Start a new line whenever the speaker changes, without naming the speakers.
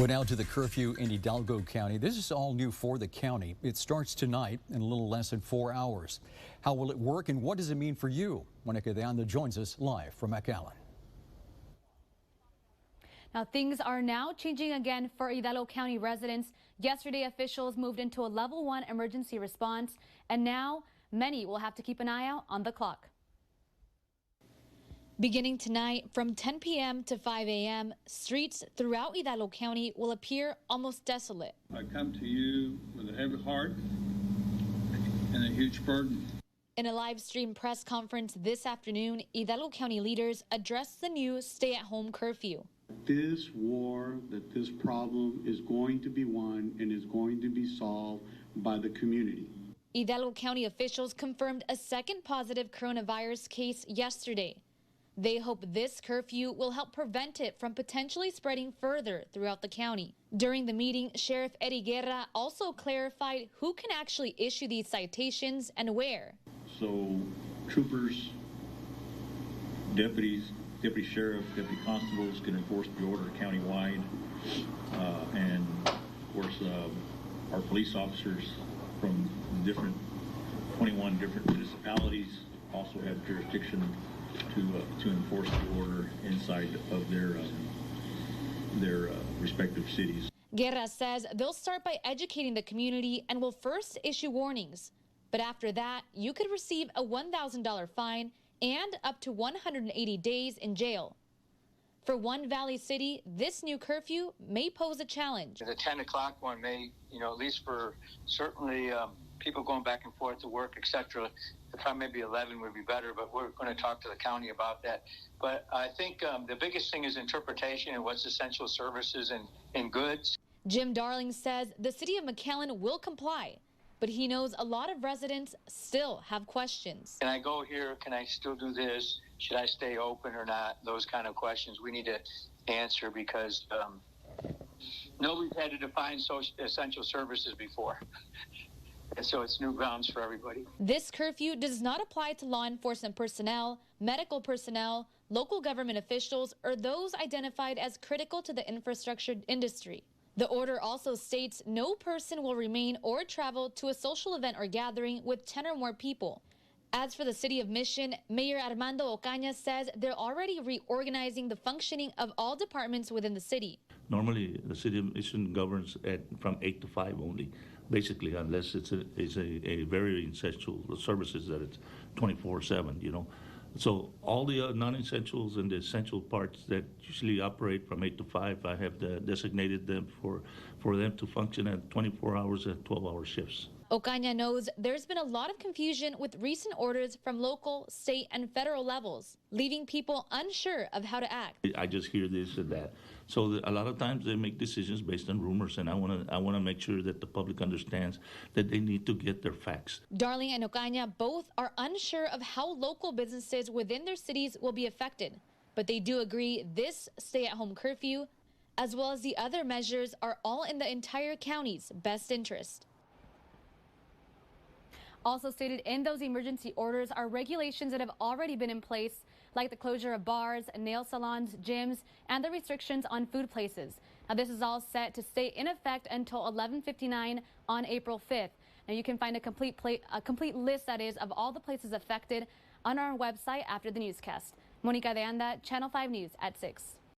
Well, now to the curfew in Hidalgo County. This is all new for the county. It starts tonight in a little less than 4 hours. How will it work and what does it mean for you? Monica de Anda joins us live from McAllen.
Now, things are now changing again for Hidalgo County residents. Yesterday, officials moved into a level 1 emergency response, and now many will have to keep an eye out on the clock. Beginning tonight from 10 p.m. to 5 a.m., streets throughout Hidalgo County will appear almost desolate.
I come to you with a heavy heart and a huge burden.
In a live stream press conference this afternoon, Hidalgo County leaders addressed the new stay-at-home curfew.
This war, this problem is going to be won and is going to be solved by the community.
Hidalgo County officials confirmed a second positive coronavirus case yesterday. They hope this curfew will help prevent it from potentially spreading further throughout the county. During the meeting, Sheriff Eddie Guerra also clarified who can actually issue these citations and where.
So troopers, deputies, deputy sheriff, deputy constables can enforce the order countywide. And of course, our police officers from the 21 different municipalities also have jurisdiction to enforce the order inside of their respective cities.
Guerra says they'll start by educating the community and will first issue warnings. But after that, you could receive a $1,000 fine and up to 180 days in jail. For one Valley city, this new curfew may pose a challenge.
The 10 o'clock one may, at least for certainly people going back and forth to work, etc. Probably maybe 11 would be better, but we're going to talk to the county about that. But I think the biggest thing is interpretation and what's essential services and goods.
Jim Darling says the city of McAllen will comply, but he knows a lot of residents still have questions.
Can I go here? Can I still do this? Should I stay open or not? Those kind of questions we need to answer because nobody's had to define essential services before. And so it's new grounds for everybody.
This curfew does not apply to law enforcement personnel, medical personnel, local government officials, or those identified as critical to the infrastructure industry. The order also states no person will remain or travel to a social event or gathering with 10 or more people. As for the city of Mission, Mayor Armando Ocaña says they're already reorganizing the functioning of all departments within the city.
Normally, the city of Mission governs from 8 to 5 only, basically, unless it's a very essential services that it's 24/7, So all the non-essentials and the essential parts that usually operate from 8 to 5, I have designated them for them to function at 24 hours at 12-hour shifts.
Ocaña knows there's been a lot of confusion with recent orders from local, state, and federal levels, leaving people unsure of how to act.
I just hear this and that. So a lot of times they make decisions based on rumors, and I want to make sure that the public understands that they need to get their facts.
Darling and Ocaña both are unsure of how local businesses within their cities will be affected, but they do agree this stay-at-home curfew, as well as the other measures, are all in the entire county's best interest. Also stated in those emergency orders are regulations that have already been in place, like the closure of bars, nail salons, gyms, and the restrictions on food places. Now, this is all set to stay in effect until 11:59 on April 5th. Now, you can find a complete list, that is, of all the places affected on our website after the newscast. Monica de Anda, Channel 5 News at 6.